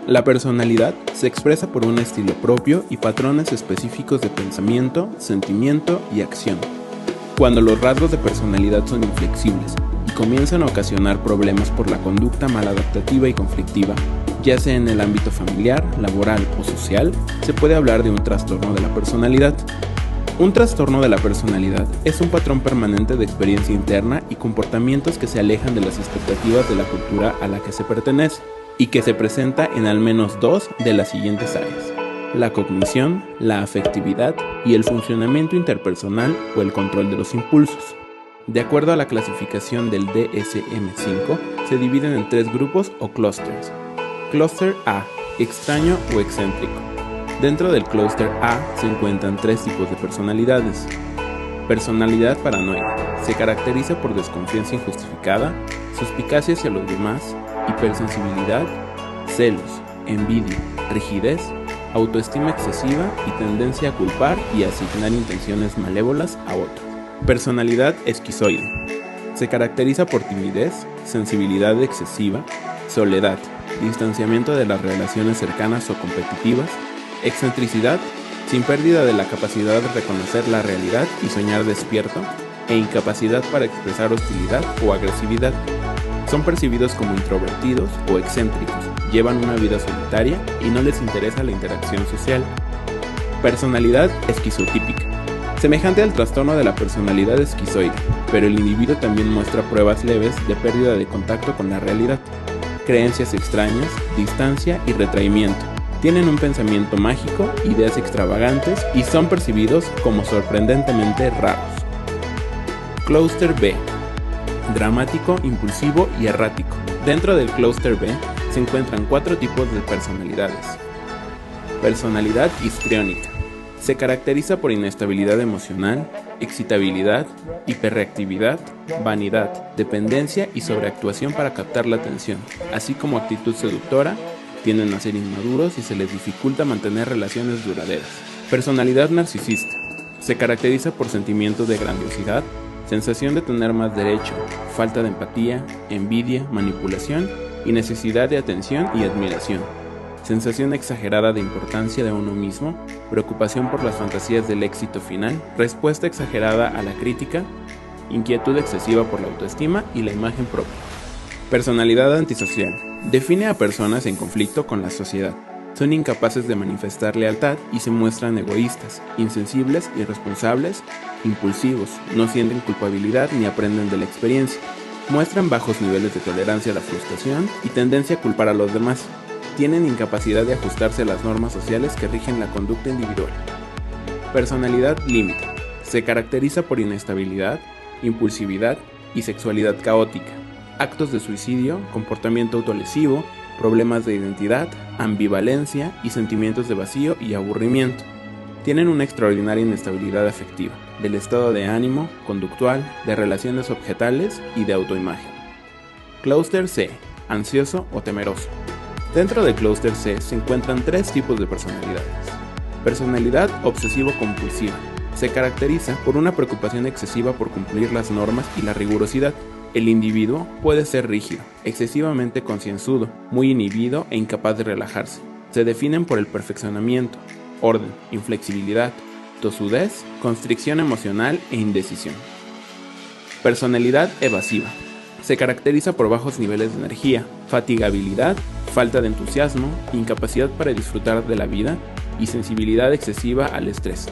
La personalidad se expresa por un estilo propio y patrones específicos de pensamiento, sentimiento y acción. Cuando los rasgos de personalidad son inflexibles y comienzan a ocasionar problemas por la conducta maladaptativa y conflictiva, ya sea en el ámbito familiar, laboral o social, se puede hablar de un trastorno de la personalidad. Un trastorno de la personalidad es un patrón permanente de experiencia interna y comportamientos que se alejan de las expectativas de la cultura a la que se pertenece, y que se presenta en al menos dos de las siguientes áreas: la cognición, la afectividad y el funcionamiento interpersonal o el control de los impulsos. De acuerdo a la clasificación del DSM-5, se dividen en tres grupos o clústeres. Clúster A: extraño o excéntrico. Dentro del clúster A se encuentran tres tipos de personalidades. Personalidad paranoide. Se caracteriza por desconfianza injustificada, suspicacia hacia los demás, hipersensibilidad, celos, envidia, rigidez, autoestima excesiva y tendencia a culpar y asignar intenciones malévolas a otros. Personalidad esquizoide. Se caracteriza por timidez, sensibilidad excesiva, soledad, distanciamiento de las relaciones cercanas o competitivas, excentricidad, sin pérdida de la capacidad de reconocer la realidad y soñar despierto, e incapacidad para expresar hostilidad o agresividad. Son percibidos como introvertidos o excéntricos, llevan una vida solitaria y no les interesa la interacción social. Personalidad esquizotípica. Semejante al trastorno de la personalidad esquizoide, pero el individuo también muestra pruebas leves de pérdida de contacto con la realidad, creencias extrañas, distancia y retraimiento. Tienen un pensamiento mágico, ideas extravagantes y son percibidos como sorprendentemente raros. Clúster B: dramático, impulsivo y errático. Dentro del clúster B se encuentran cuatro tipos de personalidades. Personalidad histriónica. Se caracteriza por inestabilidad emocional, excitabilidad, hiperreactividad, vanidad, dependencia y sobreactuación para captar la atención, así como actitud seductora. Tienden a ser inmaduros y se les dificulta mantener relaciones duraderas. Personalidad narcisista. Se caracteriza por sentimientos de grandiosidad, sensación de tener más derecho, falta de empatía, envidia, manipulación y necesidad de atención y admiración. Sensación exagerada de importancia de uno mismo, preocupación por las fantasías del éxito final, respuesta exagerada a la crítica, inquietud excesiva por la autoestima y la imagen propia. Personalidad antisocial. Define a personas en conflicto con la sociedad. Son incapaces de manifestar lealtad y se muestran egoístas, insensibles, irresponsables, impulsivos, no sienten culpabilidad ni aprenden de la experiencia. Muestran bajos niveles de tolerancia a la frustración y tendencia a culpar a los demás. Tienen incapacidad de ajustarse a las normas sociales que rigen la conducta individual. Personalidad límite. Se caracteriza por inestabilidad, impulsividad y sexualidad caótica. Actos de suicidio, comportamiento autolesivo, problemas de identidad, ambivalencia y sentimientos de vacío y aburrimiento. Tienen una extraordinaria inestabilidad afectiva, del estado de ánimo, conductual, de relaciones objetales y de autoimagen. Clúster C: ansioso o temeroso. Dentro del clúster C se encuentran tres tipos de personalidades. Personalidad obsesivo-compulsiva. Se caracteriza por una preocupación excesiva por cumplir las normas y la rigurosidad. El individuo puede ser rígido, excesivamente concienzudo, muy inhibido e incapaz de relajarse. Se definen por el perfeccionamiento, orden, inflexibilidad, tosudez, constricción emocional e indecisión. Personalidad evasiva. Se caracteriza por bajos niveles de energía, fatigabilidad, falta de entusiasmo, incapacidad para disfrutar de la vida y sensibilidad excesiva al estrés.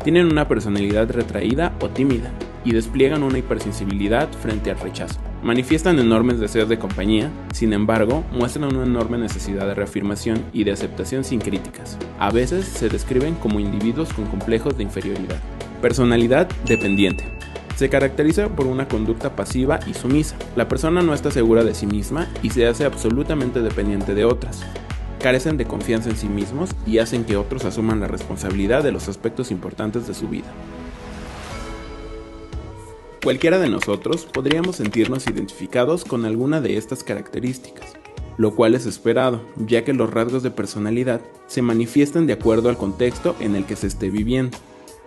Tienen una personalidad retraída o tímida y despliegan una hipersensibilidad frente al rechazo. Manifiestan enormes deseos de compañía, sin embargo, muestran una enorme necesidad de reafirmación y de aceptación sin críticas. A veces se describen como individuos con complejos de inferioridad. Personalidad dependiente. Se caracteriza por una conducta pasiva y sumisa. La persona no está segura de sí misma y se hace absolutamente dependiente de otras. Carecen de confianza en sí mismos y hacen que otros asuman la responsabilidad de los aspectos importantes de su vida. Cualquiera de nosotros podríamos sentirnos identificados con alguna de estas características, lo cual es esperado, ya que los rasgos de personalidad se manifiestan de acuerdo al contexto en el que se esté viviendo.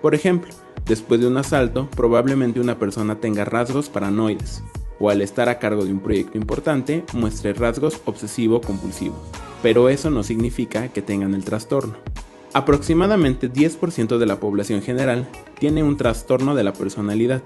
Por ejemplo, después de un asalto, probablemente una persona tenga rasgos paranoides, o al estar a cargo de un proyecto importante, muestre rasgos obsesivo-compulsivos. pero eso no significa que tengan el trastorno. Aproximadamente 10% de la población general tiene un trastorno de la personalidad,